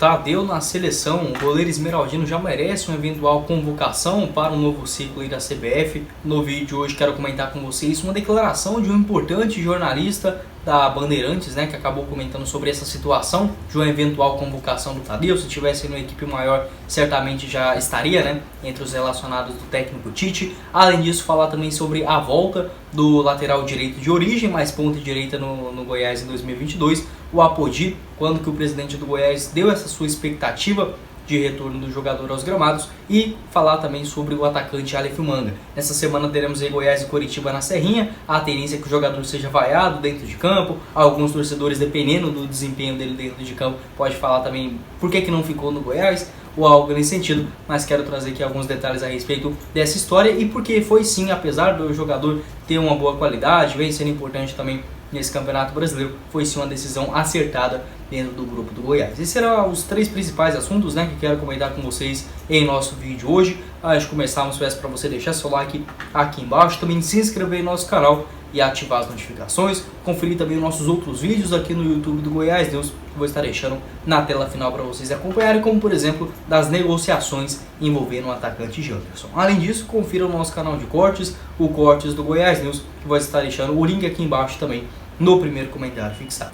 Tadeu na seleção, o goleiro esmeraldino já merece uma eventual convocação para um novo ciclo aí da CBF. No vídeo de hoje quero comentar com vocês uma declaração de um importante jornalista da Bandeirantes, que acabou comentando sobre essa situação de uma eventual convocação do Tadeu. Se tivesse numa equipe maior, certamente já estaria, entre os relacionados do técnico Tite. Além disso, falar também sobre a volta do lateral direito de origem, mais ponta direita no Goiás em 2022, o Apodi, quando que o presidente do Goiás deu essa sua expectativa de retorno do jogador aos gramados, e falar também sobre o atacante Aleph Manga. Nessa semana teremos aí Goiás e Coritiba na Serrinha. A tendência é que o jogador seja vaiado dentro de campo. Alguns torcedores, dependendo do desempenho dele dentro de campo, pode falar também por que não ficou no Goiás ou algo nesse sentido, mas quero trazer aqui alguns detalhes a respeito dessa história e porque foi sim, apesar do jogador ter uma boa qualidade, vem sendo importante também nesse Campeonato Brasileiro, foi sim uma decisão acertada dentro do grupo do Goiás. Esses serão os três principais assuntos que quero comentar com vocês em nosso vídeo hoje. Antes de começarmos, peço para você deixar seu like aqui embaixo, também se inscrever no nosso canal e ativar as notificações, conferir também nossos outros vídeos aqui no YouTube do Goiás News, que vou estar deixando na tela final para vocês acompanharem, como por exemplo das negociações envolvendo o atacante Janderson. Além disso, confira o nosso canal de cortes, o Cortes do Goiás News, que vou estar deixando o link aqui embaixo também no primeiro comentário fixado.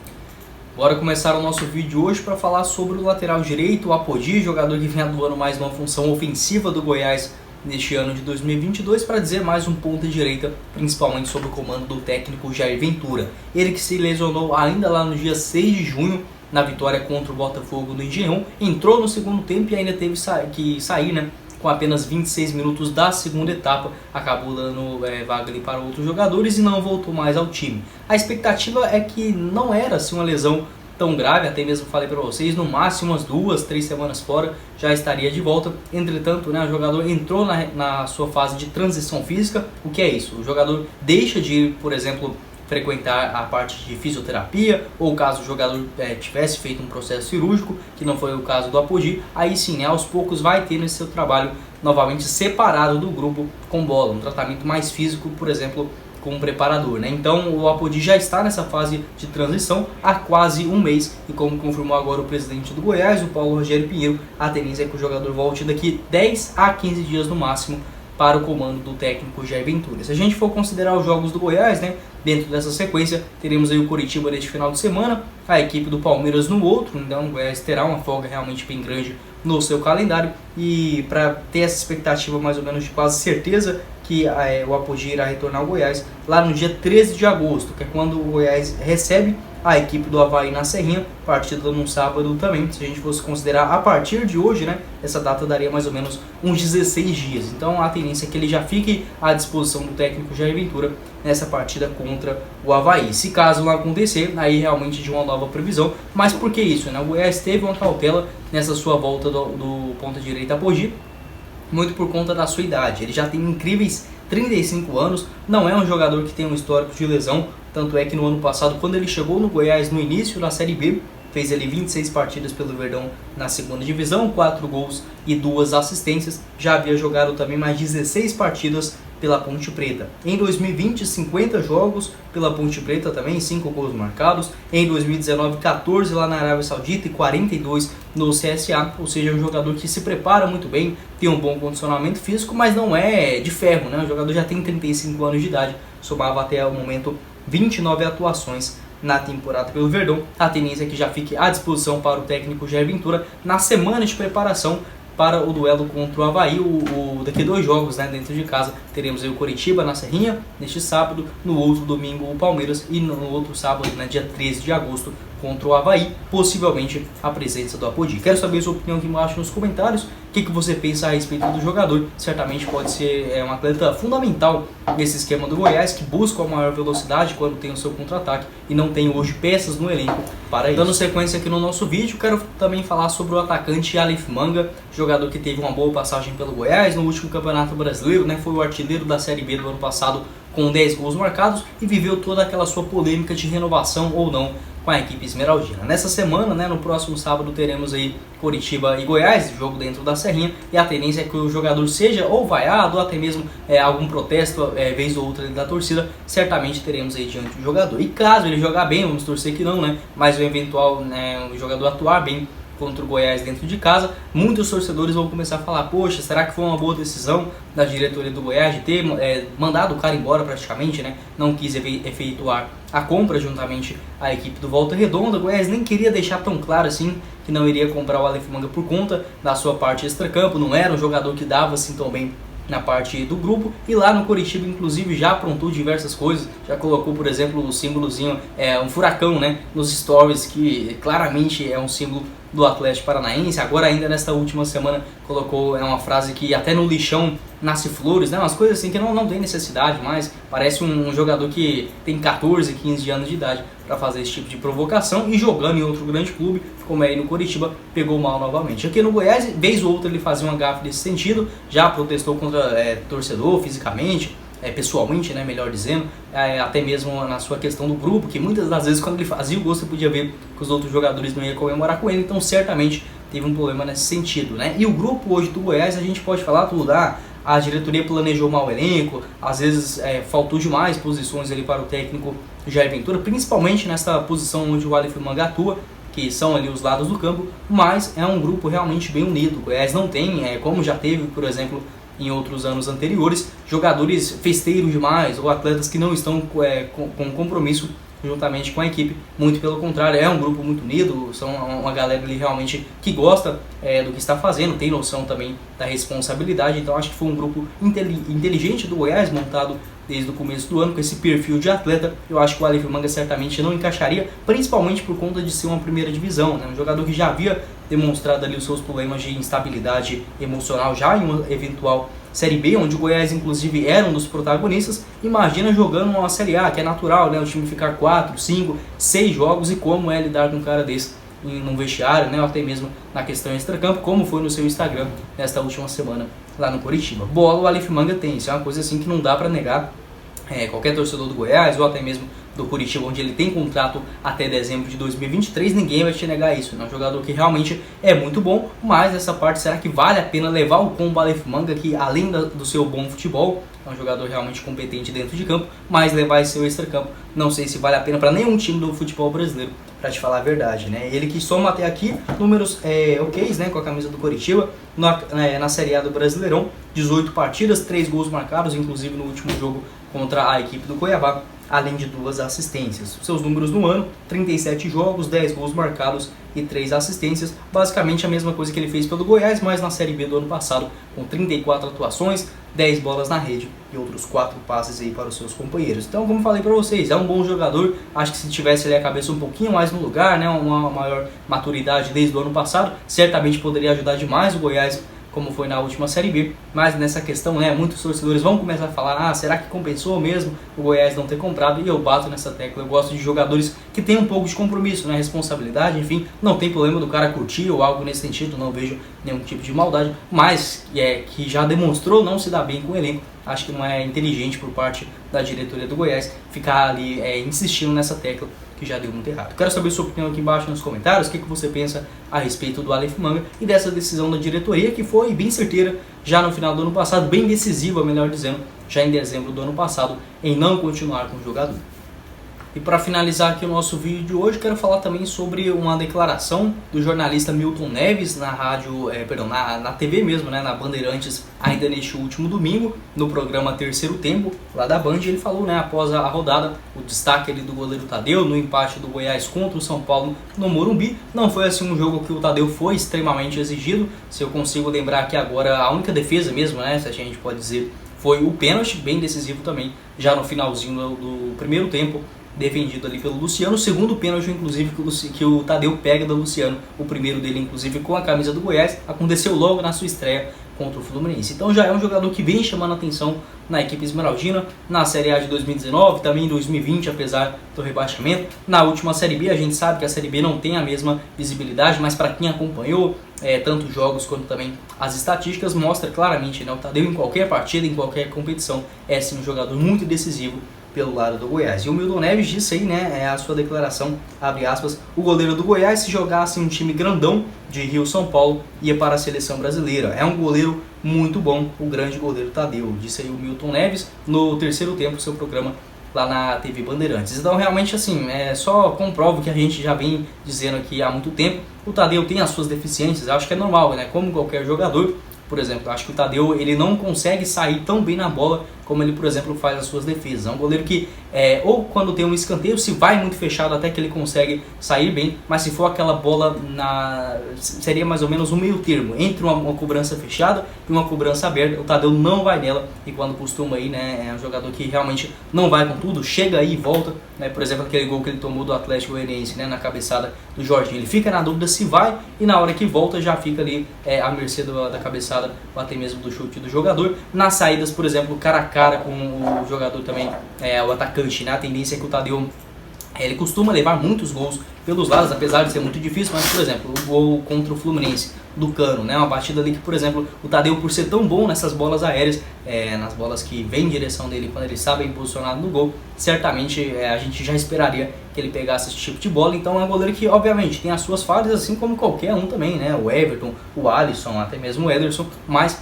Bora começar o nosso vídeo hoje para falar sobre o lateral direito, o Apodi, jogador que vem atuando mais numa função ofensiva do Goiás neste ano de 2022, para dizer mais um ponta direita, principalmente sob o comando do técnico Jair Ventura. Ele que se lesionou ainda lá no dia 6 de junho, na vitória contra o Botafogo do Engenhão, entrou no segundo tempo e ainda teve que sair, com apenas 26 minutos da segunda etapa, acabou dando vaga ali para outros jogadores e não voltou mais ao time. A expectativa é que não era assim uma lesão tão grave, até mesmo falei para vocês, no máximo umas 2-3 semanas fora já estaria de volta. Entretanto, o jogador entrou na sua fase de transição física. O que é isso? O jogador deixa de ir, por exemplo, frequentar a parte de fisioterapia, ou caso o jogador tivesse feito um processo cirúrgico, que não foi o caso do Apodi, aí sim, aos poucos vai ter esse seu trabalho novamente separado do grupo com bola, um tratamento mais físico, por exemplo, com um preparador, Então o Apodi já está nessa fase de transição há quase um mês, e como confirmou agora o presidente do Goiás, o Paulo Rogério Pinheiro, a tendência é que o jogador volte daqui 10 a 15 dias no máximo para o comando do técnico Jair Ventura. Se a gente for considerar os jogos do Goiás, dentro dessa sequência, teremos aí o Coritiba neste final de semana, a equipe do Palmeiras no outro, então o Goiás terá uma folga realmente bem grande no seu calendário, e para ter essa expectativa mais ou menos de quase certeza que o Apodi irá retornar ao Goiás lá no dia 13 de agosto, que é quando o Goiás recebe a equipe do Avaí na Serrinha, partida num sábado também. Se a gente fosse considerar a partir de hoje, essa data daria mais ou menos uns 16 dias. Então a tendência é que ele já fique à disposição do técnico Jair Ventura nessa partida contra o Avaí. Se caso não acontecer, aí realmente de uma nova previsão. Mas por que isso? O Goiás teve uma cautela nessa sua volta do ponta direita Apodi, muito por conta da sua idade. Ele já tem incríveis 35 anos, não é um jogador que tem um histórico de lesão, tanto é que no ano passado, quando ele chegou no Goiás no início da Série B, fez ali 26 partidas pelo Verdão na segunda divisão, 4 gols e 2 assistências, já havia jogado também mais 16 partidas pela Ponte Preta. Em 2020, 50 jogos pela Ponte Preta também, 5 gols marcados. Em 2019, 14 lá na Arábia Saudita e 42 no CSA, ou seja, é um jogador que se prepara muito bem, tem um bom condicionamento físico, mas não é de ferro, O jogador já tem 35 anos de idade, somava até o momento 29 atuações na temporada pelo Verdão. A tendência é que já fique à disposição para o técnico Jair Ventura na semana de preparação para o duelo contra o Avaí. Daqui 2 jogos dentro de casa, teremos aí o Coritiba na Serrinha neste sábado, no outro domingo o Palmeiras, e no outro sábado, dia 13 de agosto, contra o Avaí, possivelmente a presença do Apodi. Quero saber a sua opinião aqui embaixo nos comentários. O que você pensa a respeito do jogador? Certamente pode ser um atleta fundamental nesse esquema do Goiás, que busca a maior velocidade quando tem o seu contra-ataque e não tem hoje peças no elenco para isso. Dando sequência aqui no nosso vídeo, quero também falar sobre o atacante Aleph Manga, jogador que teve uma boa passagem pelo Goiás no último Campeonato Brasileiro, foi o artilheiro da Série B do ano passado com 10 gols marcados e viveu toda aquela sua polêmica de renovação ou não com a equipe esmeraldina. Nessa semana, no próximo sábado, teremos aí Coritiba e Goiás, jogo dentro da Serrinha, e a tendência é que o jogador seja ou vaiado, ou até mesmo algum protesto, vez ou outra da torcida, certamente teremos aí diante do jogador. E caso ele jogar bem, vamos torcer que não, mas o eventual o jogador atuar bem contra o Goiás dentro de casa, muitos torcedores vão começar a falar: poxa, será que foi uma boa decisão da diretoria do Goiás de ter mandado o cara embora praticamente, né? Não quis efetuar a compra juntamente à equipe do Volta Redonda. O Goiás nem queria deixar tão claro assim que não iria comprar o Aleph Manga por conta da sua parte extracampo, não era um jogador que dava assim tão bem na parte do grupo, e lá no Coritiba inclusive já aprontou diversas coisas, já colocou, por exemplo, o símbolozinho, um furacão, né, nos stories, que claramente é um símbolo do Atlético Paranaense. Agora ainda nesta última semana colocou uma frase que até no lixão nasce flores, né, umas coisas assim que não tem necessidade mais, parece um jogador que tem 14, 15 anos de idade para fazer esse tipo de provocação, e jogando em outro grande clube, como é aí no Coritiba, pegou mal novamente. Aqui no Goiás, vez ou outra ele fazia uma gafe desse sentido, já protestou contra torcedor fisicamente, pessoalmente, né, melhor dizendo, até mesmo na sua questão do grupo, que muitas das vezes quando ele fazia o gol você podia ver que os outros jogadores não iam comemorar com ele, então certamente teve um problema nesse sentido, né? E o grupo hoje do Goiás, a gente pode falar tudo, a diretoria planejou mal o elenco, às vezes faltou demais posições ali para o técnico Jair Ventura, principalmente nessa posição onde o Aleph Manga atua, que são ali os lados do campo, mas é um grupo realmente bem unido. O Goiás não tem, como já teve, por exemplo, em outros anos anteriores, jogadores festeiros demais ou atletas que não estão com compromisso juntamente com a equipe. Muito pelo contrário, é um grupo muito unido, são uma galera ali realmente que gosta do que está fazendo, tem noção também da responsabilidade. Então acho que foi um grupo inteligente do Goiás, montado desde o começo do ano, com esse perfil de atleta. Eu acho que o Aleph Manga certamente não encaixaria, principalmente por conta de ser uma primeira divisão, né? Um jogador que já havia demonstrado ali os seus problemas de instabilidade emocional já em uma eventual Série B, onde o Goiás inclusive era um dos protagonistas. Imagina jogando uma Série A, que é natural, né, o time ficar 4, 5, 6 jogos, e como é lidar com um cara desse num vestiário, né, ou até mesmo na questão extracampo, como foi no seu Instagram nesta última semana lá no Coritiba. Bola o Aleph Manga tem, isso é uma coisa assim que não dá para negar. Qualquer torcedor do Goiás ou até mesmo do Coritiba, onde ele tem contrato até dezembro de 2023, ninguém vai te negar isso, né? Um jogador que realmente é muito bom, mas nessa parte, será que vale a pena levar o combo Aleph Manga, que além do seu bom futebol, é um jogador realmente competente dentro de campo, mas levar esse seu extracampo, não sei se vale a pena para nenhum time do futebol brasileiro, para te falar a verdade, né? Ele que soma até aqui números ok's, né, com a camisa do Coritiba, na Série A do Brasileirão, 18 partidas, 3 gols marcados, inclusive no último jogo contra a equipe do Cuiabá, além de 2 assistências. Seus números no ano: 37 jogos, 10 gols marcados e 3 assistências. Basicamente a mesma coisa que ele fez pelo Goiás, mas na Série B do ano passado, com 34 atuações, 10 bolas na rede e outros 4 passes aí para os seus companheiros. Então, como falei para vocês, é um bom jogador. Acho que se tivesse ali a cabeça um pouquinho mais no lugar, né, uma maior maturidade desde o ano passado, certamente poderia ajudar demais o Goiás, como foi na última Série B. Mas nessa questão, né, muitos torcedores vão começar a falar: será que compensou mesmo o Goiás não ter comprado? E eu bato nessa tecla. Eu gosto de jogadores que têm um pouco de compromisso, né, responsabilidade, enfim, não tem problema do cara curtir ou algo nesse sentido, não vejo nenhum tipo de maldade, mas que já demonstrou não se dar bem com o elenco. Acho que não é inteligente por parte da diretoria do Goiás ficar ali insistindo nessa tecla, que já deu muito errado. Quero saber sua opinião aqui embaixo nos comentários, o que você pensa a respeito do Aleph Manga e dessa decisão da diretoria, que foi bem certeira já no final do ano passado, bem decisiva, melhor dizendo, já em dezembro do ano passado, em não continuar com o jogador. E para finalizar aqui o nosso vídeo de hoje, quero falar também sobre uma declaração do jornalista Milton Neves na rádio, na TV mesmo, né, na Bandeirantes, ainda neste último domingo, no programa Terceiro Tempo, lá da Band. Ele falou, né, após a rodada, o destaque ali do goleiro Tadeu no empate do Goiás contra o São Paulo no Morumbi. Não foi assim um jogo que o Tadeu foi extremamente exigido. Se eu consigo lembrar aqui agora, a única defesa mesmo, né, se a gente pode dizer, foi o pênalti, bem decisivo também, já no finalzinho do primeiro tempo, defendido ali pelo Luciano. O segundo pênalti, inclusive, que o Tadeu pega do Luciano, o primeiro dele, inclusive, com a camisa do Goiás, aconteceu logo na sua estreia contra o Fluminense. Então já é um jogador que vem chamando a atenção na equipe esmeraldina, na Série A de 2019, também em 2020, apesar do rebaixamento. Na última Série B, a gente sabe que a Série B não tem a mesma visibilidade, mas para quem acompanhou tanto os jogos quanto também as estatísticas, mostra claramente, né, o Tadeu em qualquer partida, em qualquer competição, é sim um jogador muito decisivo pelo lado do Goiás. E o Milton Neves disse aí, né, a sua declaração, abre aspas: o goleiro do Goiás, se jogasse um time grandão de Rio São Paulo, ia para a seleção brasileira. É um goleiro muito bom, o grande goleiro Tadeu, disse aí o Milton Neves no Terceiro Tempo, seu programa lá na TV Bandeirantes. Então realmente assim, só comprovo o que a gente já vem dizendo aqui há muito tempo. O Tadeu tem as suas deficiências, acho que é normal, né? Como qualquer jogador. Por exemplo, acho que o Tadeu ele não consegue sair tão bem na bola como ele, por exemplo, faz as suas defesas. É um goleiro que, ou quando tem um escanteio, se vai muito fechado até que ele consegue sair bem, mas se for aquela bola, seria mais ou menos um meio termo, entre uma cobrança fechada e uma cobrança aberta, o Tadeu não vai nela, e quando costuma aí, né, é um jogador que realmente não vai com tudo, chega aí e volta, né, por exemplo, aquele gol que ele tomou do Atlético Goianiense, né, na cabeçada do Jorginho, ele fica na dúvida se vai, e na hora que volta já fica ali à mercê da cabeçada, ou até mesmo do chute do jogador. Nas saídas, por exemplo, cara a cara com o jogador também, o atacante, né? A tendência é que o Tadeu ele costuma levar muitos gols pelos lados, apesar de ser muito difícil, mas, por exemplo, o gol contra o Fluminense do Cano, né? Uma batida ali que, por exemplo, o Tadeu, por ser tão bom nessas bolas aéreas, nas bolas que vêm em direção dele quando ele está bem posicionado no gol, certamente a gente já esperaria que ele pegasse esse tipo de bola. Então é um goleiro que, obviamente, tem as suas falhas, assim como qualquer um também, né? O Everton, o Alisson, até mesmo o Ederson, mas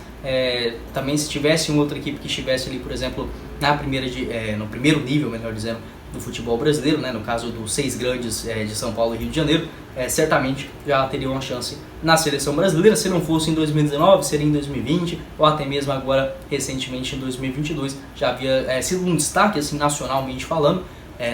também se tivesse uma outra equipe que estivesse ali, por exemplo, no primeiro nível, melhor dizendo, do futebol brasileiro, né, no caso dos 6 grandes de São Paulo e Rio de Janeiro, certamente já teria uma chance na seleção brasileira. Se não fosse em 2019, seria em 2020 ou até mesmo agora recentemente em 2022. Já havia sido um destaque assim, nacionalmente falando,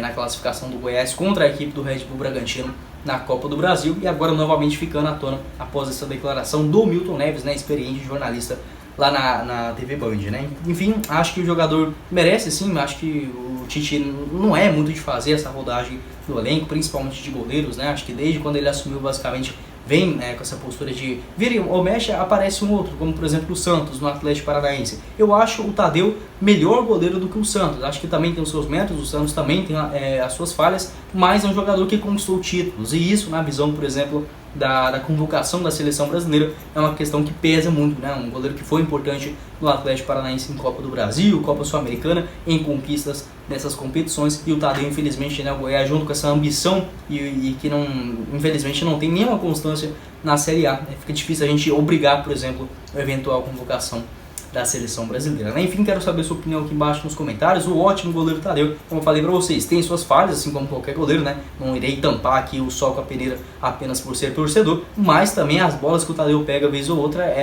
na classificação do Goiás contra a equipe do Red Bull Bragantino na Copa do Brasil, e agora novamente ficando à tona após essa declaração do Milton Neves, né, experiente jornalista lá na TV Band, né? Enfim, acho que o jogador merece sim, acho que o Tite não é muito de fazer essa rodagem do elenco, principalmente de goleiros, né? Acho que desde quando ele assumiu basicamente vem com essa postura de vira ou mexe, aparece um outro, como por exemplo o Santos no Atlético Paranaense. Eu acho o Tadeu melhor goleiro do que o Santos, acho que também tem os seus métodos, o Santos também tem as suas falhas, mas é um jogador que conquistou títulos, e isso na visão, por exemplo, da convocação da seleção brasileira é uma questão que pesa muito, né? Um goleiro que foi importante no Atlético Paranaense em Copa do Brasil, Copa Sul-Americana, em conquistas nessas competições, e o Tadeu, infelizmente, né, o Goiás, junto com essa ambição e que não, infelizmente não tem nenhuma constância na Série A, né? Fica difícil a gente obrigar, por exemplo, a eventual convocação da seleção brasileira, né? Enfim, quero saber sua opinião aqui embaixo nos comentários. O ótimo goleiro Tadeu, como eu falei pra vocês, tem suas falhas, assim como qualquer goleiro, né? Não irei tampar aqui o sol com a peneira apenas por ser torcedor, mas também as bolas que o Tadeu pega vez ou outra,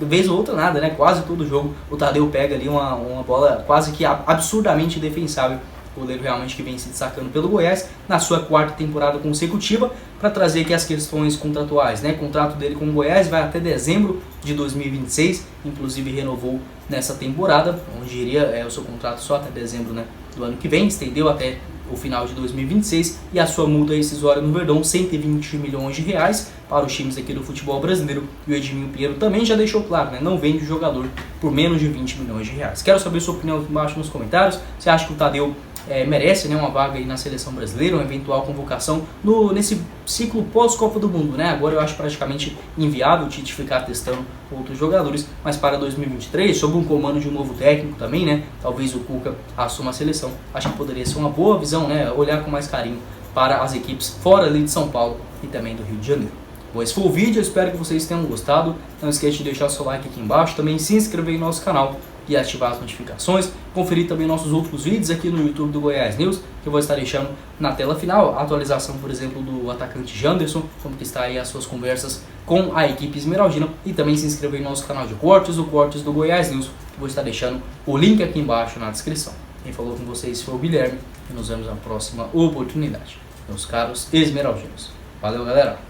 vez ou outra nada, né? Quase todo jogo o Tadeu pega ali uma bola quase que absurdamente defensável. Goleiro realmente que vem se destacando pelo Goiás na sua 4ª temporada consecutiva. Para trazer aqui as questões contratuais, né? O contrato dele com o Goiás vai até dezembro de 2026, inclusive renovou nessa temporada, onde iria o seu contrato só até dezembro, né, do ano que vem, estendeu até o final de 2026, e a sua multa rescisória no Verdão, 120 milhões de reais para os times aqui do futebol brasileiro. E o Edminho Pinheiro também já deixou claro, né, não vende o jogador por menos de 20 milhões de reais. Quero saber sua opinião aqui embaixo nos comentários. Você acha que o Tadeu merece, né, uma vaga aí na seleção brasileira, uma eventual convocação nesse ciclo pós-Copa do Mundo, né? Agora eu acho praticamente inviável o Tite ficar testando outros jogadores, mas para 2023, sob um comando de um novo técnico também, né? Talvez o Cuca assuma a seleção. Acho que poderia ser uma boa visão, né? Olhar com mais carinho para as equipes fora ali de São Paulo e também do Rio de Janeiro. Bom, esse foi o vídeo, eu espero que vocês tenham gostado. Não esqueça de deixar o seu like aqui embaixo, também se inscrever em nosso canal e ativar as notificações. Conferir também nossos outros vídeos aqui no YouTube do Goiás News, que eu vou estar deixando na tela final. A atualização, por exemplo, do atacante Janderson, como que está aí as suas conversas com a equipe esmeraldina. E também se inscrever em nosso canal de cortes, o Cortes do Goiás News, que vou estar deixando o link aqui embaixo na descrição. Quem falou com vocês foi o Guilherme, e nos vemos na próxima oportunidade, meus caros esmeraldinos. Valeu, galera!